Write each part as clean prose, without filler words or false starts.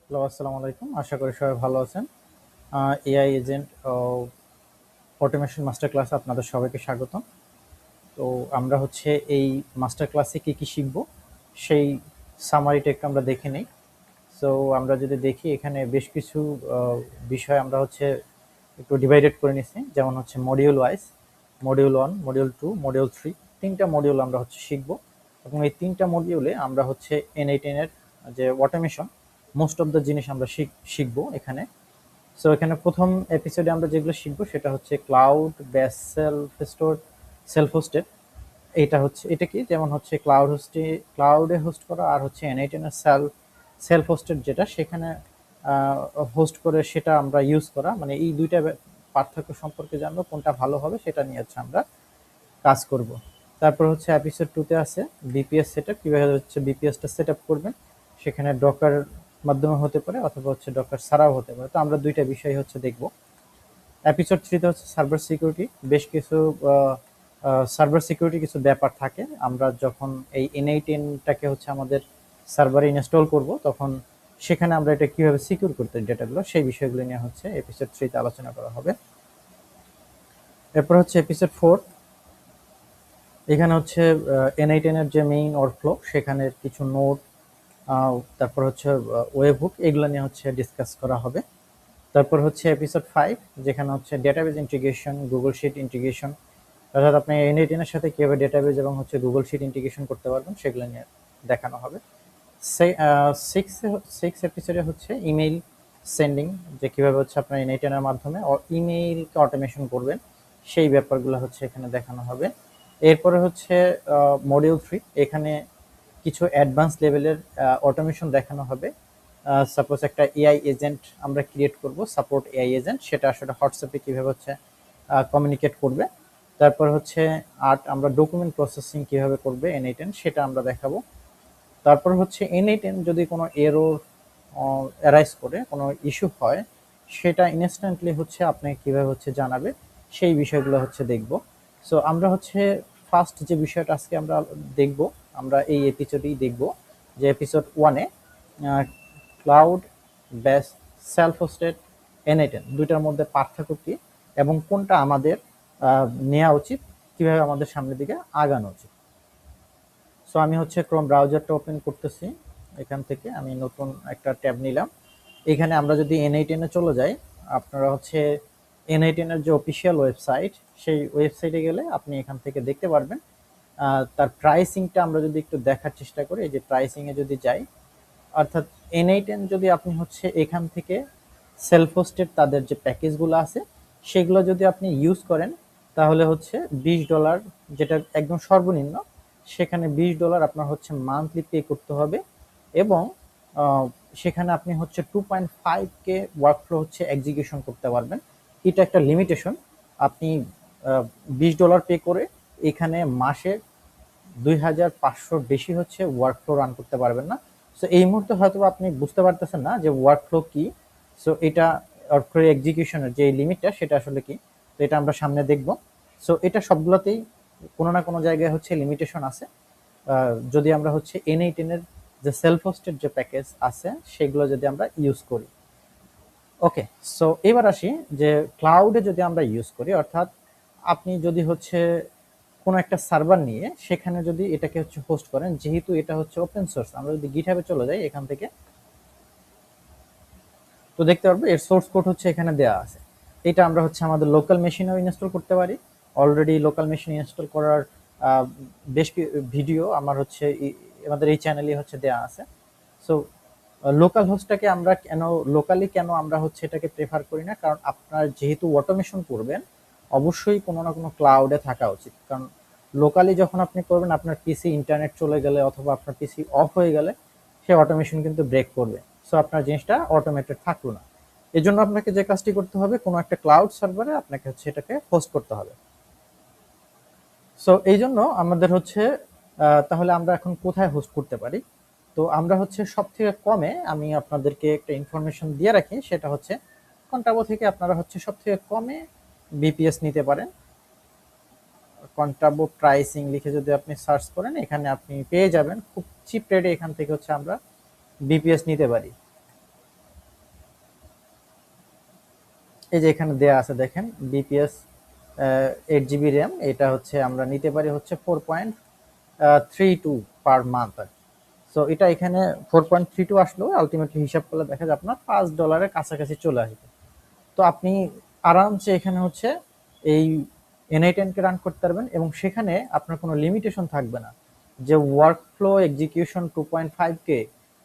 Hello, আসসালামু আলাইকুম। আশা করি সবাই ভালো আছেন। এআই এজেন্ট অটোমেশন মাস্টার ক্লাসে আপনাদের সবাইকে স্বাগতম। তো আমরা হচ্ছে এই মাস্টার ক্লাসে কি কি শিখব সেই সামারিটা একটু আমরা দেখে নিই। সো আমরা যদি দেখি এখানে বেশ কিছু বিষয় আমরা হচ্ছে একটু ডিভাইডেড করে নিছি, যেমন হচ্ছে module wise, module 1, module 2, module 3, তিনটা মডিউল আমরা হচ্ছে শিখব। এবং এই তিনটা মডিউলে আমরা হচ্ছে N8N এর যে অটোমেশন মোস্ট অফ দ্য জিনিস আমরা শিখবো এখানে। সো এখানে প্রথম এপিসোডে আমরা যেগুলো শিখবো সেটা হচ্ছে ক্লাউড বেস সেলফ হোস্টেড। এটা কি, যেমন হচ্ছে ক্লাউডে হোস্ট করা, আর হচ্ছে N8N এর সেলফ হোস্টেড যেটা সেখানে হোস্ট করে সেটা আমরা ইউজ করা, মানে এই দুইটা পার্থক্য সম্পর্কে জানবো, কোনটা ভালো হবে সেটা নিয়ে হচ্ছে আমরা কাজ করব। তারপর হচ্ছে এপিসোড 2 তে আছে বিপিএস সেটআপ, কিভাবে হচ্ছে বিপিএসটা সেটআপ করবেন। সেখানে ডকার মাধ্যমে হতে পারে অথবা হচ্ছে ডকার ছাড়াও হতে পারে। তো আমরা দুইটা বিষয় হচ্ছে দেখব। এপিসোড 3 তে হচ্ছে সার্ভার সিকিউরিটি, বেশ কিছু সার্ভার সিকিউরিটি কিছু ব্যাপার থাকে। আমরা যখন এই N8N-টাকে হচ্ছে আমাদের সার্ভারে ইনস্টল করব, তখন সেখানে আমরা এটা কিভাবে সিকিউর করতে ডেটাগুলো, সেই বিষয়গুলো নিয়ে হচ্ছে এপিসোড 3 তে আলোচনা করা হবে। এরপর হচ্ছে এপিসোড 4, এখানে হচ্ছে N8N এর যে মেইন ওয়ার্কফ্লো সেখানের কিছু নোট, তারপর হচ্ছে ওয়েব হুক, এগুলো নিয়ে হচ্ছে ডিসকাস করা হবে। তারপর হচ্ছে এপিসোড 5, যেখানে হচ্ছে database integration, Google sheet integration, অর্থাৎ আপনি N8N এর সাথে কিভাবে ডেটাবেজ এবং হচ্ছে গুগল শিট ইন্টিগ্রেশন করতে পারবেন সেগুলো নিয়ে দেখানো হবে। সিক্স এপিসোডে হচ্ছে ইমেইল সেন্ডিং, যে কিভাবে হচ্ছে আপনার N8N এর মাধ্যমে ইমেইলকে অটোমেশন করবেন, সেই ব্যাপারগুলো হচ্ছে এখানে দেখানো হবে। এরপরে হচ্ছে মডিউল 3, এখানে কিছু অ্যাডভান্স লেভেলের অটোমেশন দেখানো হবে। সাপোজ একটা এআই এজেন্ট আমরা ক্রিয়েট করব, সাপোর্ট এআই এজেন্ট, সেটা আসলে হোয়াটসঅ্যাপে কিভাবে হচ্ছে কমিউনিকেট করবে। তারপর হচ্ছে আমরা ডকুমেন্ট প্রসেসিং কিভাবে করবে N8N, সেটা আমরা দেখাবো। তারপর হচ্ছে N8N যদি কোনো এরর অ্যারাইজ করে, কোনো ইস্যু হয়, সেটা ইনস্ট্যান্টলি হচ্ছে আপনি কিভাবে হচ্ছে জানাবে, সেই বিষয়গুলো হচ্ছে দেখব। সো আমরা হচ্ছে ফার্স্ট যে বিষয়টা আজকে আমরা দেখব, আমরা এই এপিসোডেই দেখব, যে এপিসোড 1-এ cloud base self hosted N8N দুইটার মধ্যে পার্থক্য কি এবং কোনটা আমাদের নেওয়া উচিত, কিভাবে আমাদের সামনের দিকে আগানো উচিত। সো আমি হচ্ছে ক্রোম ব্রাউজারটা ওপেন করতেছি। এখান থেকে আমি নতুন একটা ট্যাব নিলাম। এখানে আমরা যদি N8N-এ চলে যাই, আপনারা হচ্ছে N8N-এর যে অফিসিয়াল ওয়েবসাইট, সেই ওয়েবসাইটে গেলে আপনি এখান থেকে দেখতে পারবেন। তার প্রাইসিংটা আমরা যদি একটু দেখার চেষ্টা করি, এই যে প্রাইসিংয়ে যদি যাই, অর্থাৎ N8N যদি আপনি হচ্ছে এখান থেকে সেলফ হোস্টেড তাদের যে প্যাকেজগুলো আছে সেগুলো যদি আপনি ইউজ করেন, তাহলে হচ্ছে $20, যেটা একদম সর্বনিম্ন, সেখানে $20 আপনার হচ্ছে মান্থলি পে করতে হবে। এবং সেখানে আপনি হচ্ছে 2.5K ওয়ার্কফ্লো হচ্ছে এক্সিকিউশন করতে পারবেন। এটা একটা লিমিটেশন। আপনি $20 পে করে এখানে মাসে 2500 বেশি হচ্ছে ওয়ার্কফ্লো রান করতে পারবেন না। সো এই মুহূর্তে হয়তো আপনি বুঝতে পারতেছেন না যে ওয়ার্কফ্লো কি। সো এটা ওয়ার্কফ্লো এক্সিকিউশনের যে লিমিটটা সেটা আসলে কি, তো এটা আমরা সামনে দেখব। সো এটা সবগুলোতেই কোনো না কোনো জায়গায় হচ্ছে লিমিটেশন আছে। যদি আমরা হচ্ছে N8N এর যে সেলফ হোস্টেড যে প্যাকেজ আছে সেগুলো যদি আমরা ইউজ করি। ওকে, সো এবার আসি যে ক্লাউডে যদি আমরা ইউজ করি, অর্থাৎ আপনি যদি হচ্ছে কোনো একটা সার্ভার নিয়ে সেখানে যদি এটাকে হচ্ছে হোস্ট করেন, যেহেতু এটা হচ্ছে ওপেন সোর্স, আমরা যদি গিটহাবে চলে যাই এখান থেকে, তো দেখতে পারবো এর সোর্স কোড হচ্ছে এখানে দেওয়া আছে। এটা আমরা হচ্ছে আমাদের লোকাল মেশিনেও ইনস্টল করতে পারি। অলরেডি লোকাল মেশিন ইনস্টল করার বেশ ভিডিও আমার হচ্ছে আমাদের এই চ্যানেলে হচ্ছে দেওয়া আছে। সো লোকাল হোস্টটাকে আমরা কেন আমরা হচ্ছে এটাকে প্রেফার করি না, কারণ আপনার যেহেতু অটোমেশন করবেন, অবশ্যই কোনো না কোনো ক্লাউডে থাকা উচিত। কারণ লোকালি যখন আপনি করবেন, আপনার পিসি ইন্টারনেট চলে গেলে অথবা আপনার পিসি অফ হয়ে গেলে সে অটোমেশন কিন্তু ব্রেক করবে। সো আপনার জিনিসটা অটোমেটেড থাকলো না। এই জন্য আপনাকে যে কাজটি করতে হবে, কোনো একটা ক্লাউড সার্ভারে আপনাকে হচ্ছে এটাকে হোস্ট করতে হবে। সো এই জন্য আমাদের হচ্ছে তাহলে আমরা এখন কোথায় হোস্ট করতে পারি। তো আমরা হচ্ছে সব থেকে কমে, আমি আপনাদেরকে একটা ইনফরমেশন দিয়ে রাখি, সেটা হচ্ছে কন্টাবো থেকে আপনারা হচ্ছে সব থেকে কমে বিপিএস নিতে পারেন। কন্টাবো প্রাইসিং লিখে যদি আপনি সার্চ করেন, এখানে আপনি পেয়ে যাবেন খুব চিপ রেটে, এখান থেকে হচ্ছে আমরা বিপিএস নিতে পারি। এই যে এখানে দেয়া আছে দেখেন বিপিএস 8 জিবি র্যাম, এটা হচ্ছে আমরা নিতে পারি হচ্ছে 4.32 পার মান্থ। সো এটা এখানে 4.32 আসলেও আলটিমেটলি হিসাব করলে দেখা যায় আপনার $5 কাছাকাছি চলে আসবে। তো আপনি আরামসে এখানে হচ্ছে এই N8N কে রান করতে পারবেন এবং সেখানে আপনার কোনো লিমিটেশন থাকবে না যে ওয়ার্ক ফ্লো এক্সিকিউশন 2.5K,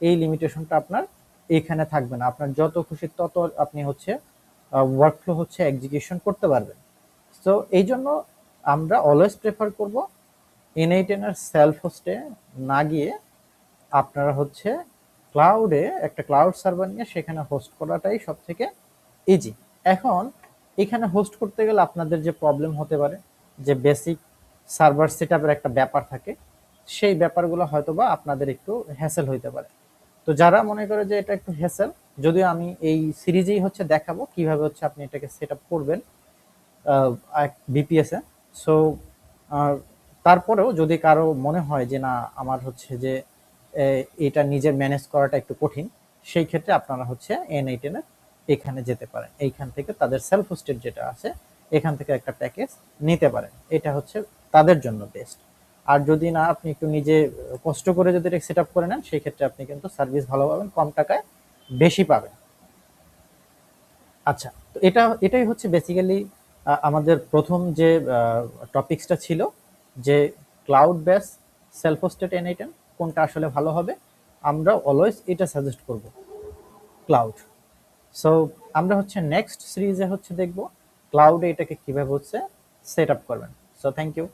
এই লিমিটেশনটা আপনার এখানে থাকবে না। আপনার যত খুশি তত আপনি হচ্ছে ওয়ার্ক ফ্লো হচ্ছে এক্সিকিউশন করতে পারবেন। সো এই জন্য আমরা অলওয়েজ প্রেফার করব N8N এর সেলফ হোস্টে না গিয়ে আপনারা হচ্ছে ক্লাউডে একটা ক্লাউড সার্ভার নিয়ে সেখানে হোস্ট করাটাই সব থেকে ইজি। এখন এখানে হোস্ট করতে গেলে আপনাদের যে প্রবলেম হতে পারে যে বেসিক সার্ভার সেটআপের একটা ব্যাপার থাকে, সেই ব্যাপারগুলো হয়তোবা আপনাদের একটু হ্যাসেল হইতে পারে। তো যারা মনে করে যে এটা একটু হ্যাসেল, যদিও আমি এই সিরিজেই হচ্ছে দেখাবো কিভাবে হচ্ছে আপনি এটাকে সেটআপ করবেন বিপিএস এ। সো তারপরেও যদি কারো মনে হয় যে না আমার হচ্ছে যে এটা নিজের ম্যানেজ করাটা একটু কঠিন, সেই ক্ষেত্রে আপনারা হচ্ছে N8N এর এখানে যেতে পারেন। এইখান থেকে তাদের সেলফ হোস্টেড যেটা আছে এখান থেকে একটা প্যাকেজ নিতে পারেন, এটা হচ্ছে তাদের জন্য বেস্ট। আর যদি না আপনি একটু নিজে কষ্ট করে যদি এটা সেট আপ করে নেন, সেই ক্ষেত্রে আপনি কিন্তু সার্ভিস ভালো পাবেন, কম টাকায় বেশি পাবেন। আচ্ছা, তো এটাই হচ্ছে বেসিক্যালি আমাদের প্রথম যে টপিকসটা ছিল যে cloud base self hosted N8N কোনটা আসলে ভালো হবে। আমরা অলওয়েজ এটা সাজেস্ট করব, ক্লাউড। সো আমরা হচ্ছে নেক্সট সিরিজে হচ্ছে দেখব ক্লাউডে এটাকে কিভাবে হচ্ছে সেট আপ করবেন। So thank you.